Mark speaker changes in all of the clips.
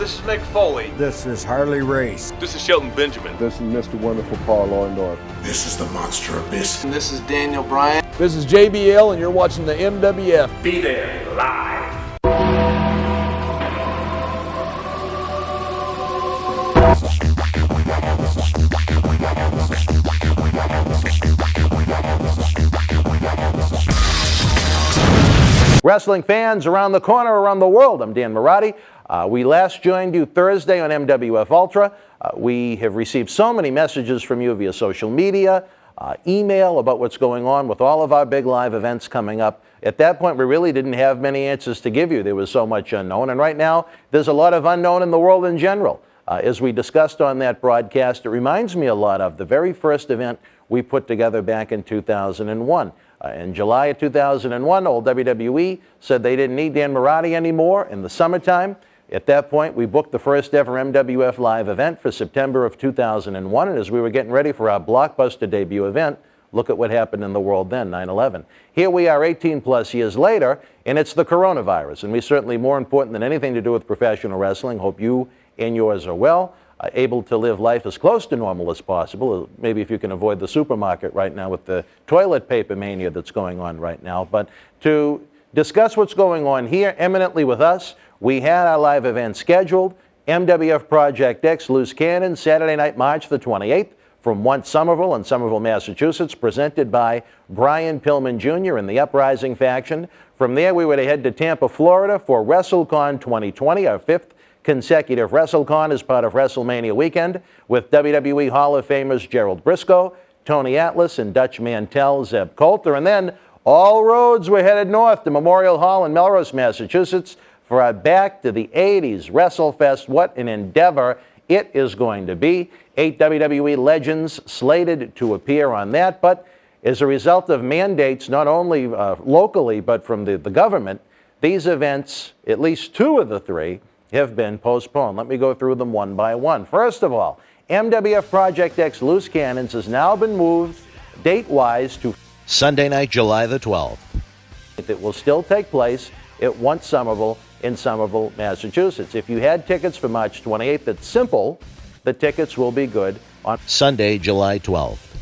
Speaker 1: This is Mick Foley.
Speaker 2: This is Harley Race.
Speaker 1: This is Shelton Benjamin.
Speaker 3: This is Mr. Wonderful Paul Orndorff.
Speaker 4: This is the Monster Abyss.
Speaker 5: And this is Daniel Bryan.
Speaker 6: This is JBL, and you're watching the MWF.
Speaker 1: Be there live.
Speaker 7: Wrestling fans around the corner, around the world, I'm Dan Marotti. We last joined you Thursday on MWF Ultra. We have received so many messages from you via social media, email about what's going on with all of our big live events coming up. At that point, we really didn't have many answers to give you. There was so much unknown, and right now, there's a lot of unknown in the world in general. As we discussed on that broadcast, it reminds me a lot of the very first event we put together back in 2001. In July of 2001, old WWE said they didn't need Dan Marotti anymore in the summertime. At that point, we booked the first ever MWF live event for September of 2001, and as we were getting ready for our blockbuster debut event, look at what happened in the world then, 9/11. Here we are 18 plus years later, and it's the coronavirus, and we certainly, more important than anything to do with professional wrestling, hope you and yours are well, able to live life as close to normal as possible. Maybe if you can avoid the supermarket right now with the toilet paper mania that's going on right now. But to discuss what's going on here eminently with us, we had our live event scheduled. MWF Project X Loose Cannon, Saturday night, March the 28th, from Once Somerville in Somerville, Massachusetts, presented by Brian Pillman Jr. and the Uprising faction. From there, we were to head to Tampa, Florida for WrestleCon 2020, our fifth consecutive WrestleCon as part of WrestleMania weekend, with WWE Hall of Famers Gerald Briscoe, Tony Atlas, and Dutch Mantell, Zeb Coulter. And then all roads were headed north to Memorial Hall in Melrose, Massachusetts for our Back to the 80s WrestleFest. What an endeavor it is going to be. 8 WWE legends slated to appear on that, but as a result of mandates, not only locally, but from the government, these events, at least two of the three, have been postponed. Let me go through them one by one. First of all, MWF Project X Loose Cannons has now been moved date-wise to Sunday night, July the 12th. It will still take place at Once Somerville in Somerville, Massachusetts. If you had tickets for March 28th, it's simple. The tickets will be good on Sunday, July 12th.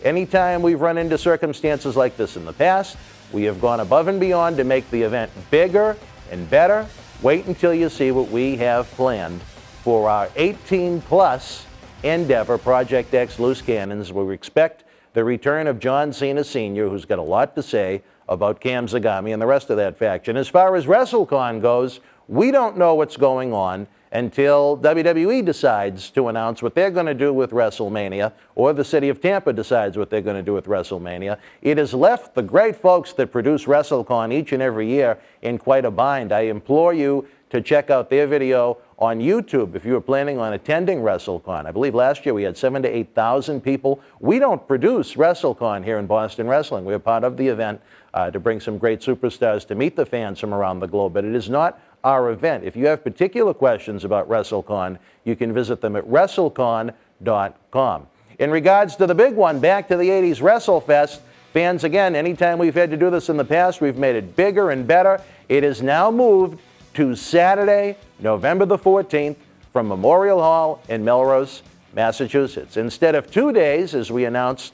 Speaker 7: Anytime we've run into circumstances like this in the past, we have gone above and beyond to make the event bigger and better. Wait until you see what we have planned for our 18-plus endeavor, Project X Loose Cannons, where we expect the return of John Cena Sr., who's got a lot to say about Cam Zagami and the rest of that faction. As far as WrestleCon goes, we don't know what's going on until WWE decides to announce what they're going to do with WrestleMania, or the city of Tampa decides what they're going to do with WrestleMania. It has left the great folks that produce WrestleCon each and every year in quite a bind. I implore you to check out their video on YouTube if you are planning on attending WrestleCon. I believe last year we had 7,000 to 8,000 people. We don't produce WrestleCon here in Boston Wrestling. We're part of the event to bring some great superstars to meet the fans from around the globe, but it is not our event. If you have particular questions about WrestleCon, you can visit them at WrestleCon.com. In regards to the big one, Back to the 80s WrestleFest, fans, again, anytime we've had to do this in the past, we've made it bigger and better. It is now moved to Saturday, November the 14th, from Memorial Hall in Melrose, Massachusetts. Instead of 2 days, as we announced,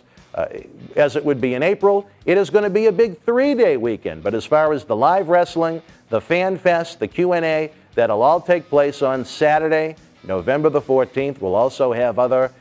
Speaker 7: as it would be in April, it is going to be a big 3-day weekend. But as far as the live wrestling, the Fan Fest, the Q&A, that'll all take place on Saturday, November the 14th. We'll also have other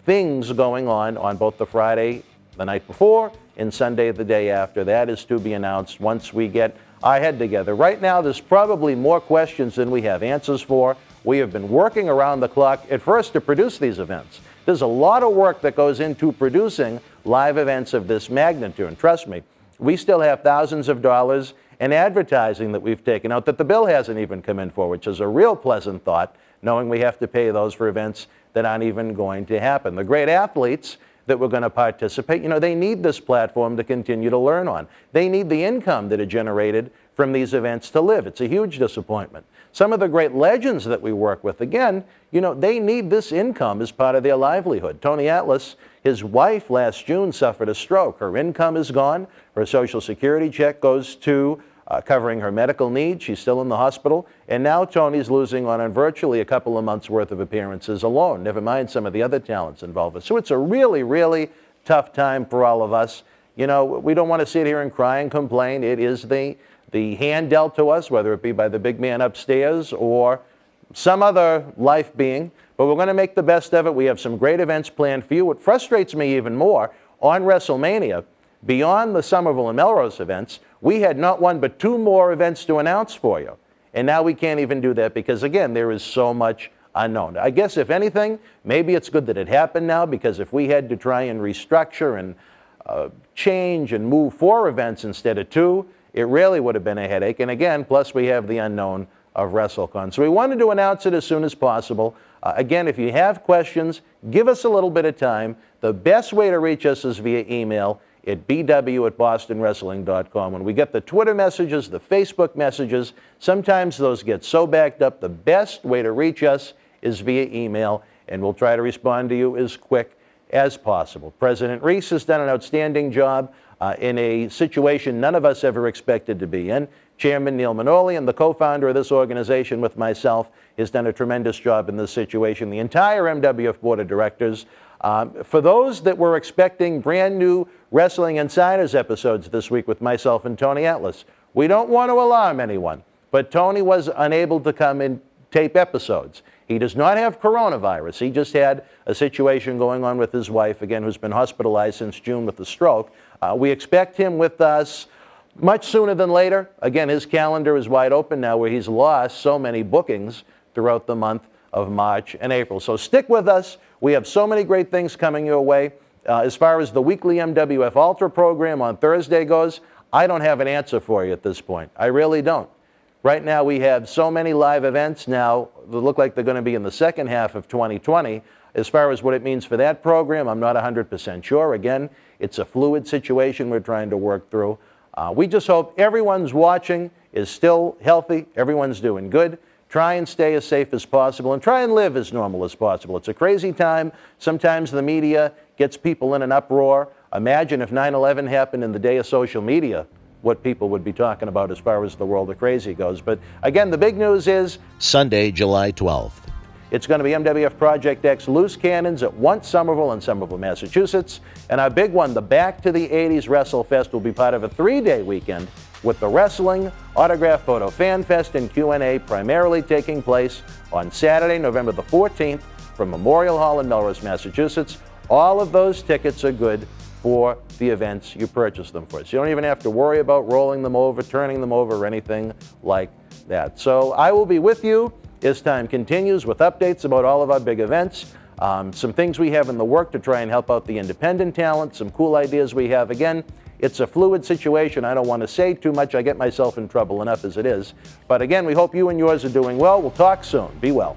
Speaker 7: things going on both the Friday, the night before, and Sunday, the day after. That is to be announced once we get our head together. Right now, there's probably more questions than we have answers for. We have been working around the clock at first to produce these events. There's a lot of work that goes into producing live events of this magnitude, and trust me, we still have thousands of dollars in advertising that we've taken out that the bill hasn't even come in for, which is a real pleasant thought, knowing we have to pay those for events that aren't even going to happen. The great athletes that were going to participate, they need this platform to continue to learn on. They need the income that are generated from these events to live. It's a huge disappointment. Some of the great legends that we work with, again, they need this income as part of their livelihood. Tony Atlas, his wife last June suffered a stroke. Her income is gone. Her Social Security check goes to covering her medical needs. She's still in the hospital. And now Tony's losing on virtually a couple of months' worth of appearances alone, never mind some of the other talents involved. So it's a really, really tough time for all of us. You know, we don't want to sit here and cry and complain. It is the hand dealt to us, whether it be by the big man upstairs or some other life being. But we're going to make the best of it. We have some great events planned for you. What frustrates me even more, on WrestleMania, beyond the Somerville and Melrose events, we had not one but two more events to announce for you. And now we can't even do that because, again, there is so much unknown. I guess, if anything, maybe it's good that it happened now, because if we had to try and restructure and change and move 4 events instead of 2, it really would have been a headache. And again, plus we have the unknown of WrestleCon. So we wanted to announce it as soon as possible. Again, if you have questions, give us a little bit of time. The best way to reach us is via email at bw@bostonwrestling.com. When we get the Twitter messages, the Facebook messages, sometimes those get so backed up. The best way to reach us is via email, and we'll try to respond to you as quick as possible. President Reese has done an outstanding job in a situation none of us ever expected to be in. Chairman Neil Manolian, the co-founder of this organization with myself, has done a tremendous job in this situation. The entire MWF Board of Directors. For those that were expecting brand new Wrestling Insiders episodes this week with myself and Tony Atlas, we don't want to alarm anyone, but Tony was unable to come and tape episodes. He does not have coronavirus. He just had a situation going on with his wife, again, who's been hospitalized since June with a stroke. We expect him with us much sooner than later. Again, his calendar is wide open now, where he's lost so many bookings throughout the month of March and April. So stick with us. We have so many great things coming your way. As far as the weekly MWF Ultra program on Thursday goes, I don't have an answer for you at this point. I really don't. Right now, we have so many live events now that look like they're going to be in the second half of 2020. As far as what it means for that program, I'm not 100% sure. Again, it's a fluid situation we're trying to work through. We just hope everyone's watching is still healthy, everyone's doing good. Try and stay as safe as possible, and try and live as normal as possible. It's a crazy time. Sometimes the media gets people in an uproar. Imagine if 9/11 happened in the day of social media, what people would be talking about as far as the world of crazy goes. But again, the big news is
Speaker 2: Sunday, July 12th.
Speaker 7: it's going to be MWF Project X Loose Cannons at Once Somerville in Somerville, Massachusetts. And our big one, the Back to the 80s WrestleFest, will be part of a 3-day weekend with the Wrestling, Autograph Photo Fan Fest, and Q&A primarily taking place on Saturday, November the 14th from Memorial Hall in Melrose, Massachusetts. All of those tickets are good for the events you purchase them for. So you don't even have to worry about rolling them over, turning them over, or anything like that. So I will be with you as time continues with updates about all of our big events, some things we have in the work to try and help out the independent talent, some cool ideas we have. Again, it's a fluid situation. I don't want to say too much. I get myself in trouble enough as it is. But again, we hope you and yours are doing well. We'll talk soon. Be well.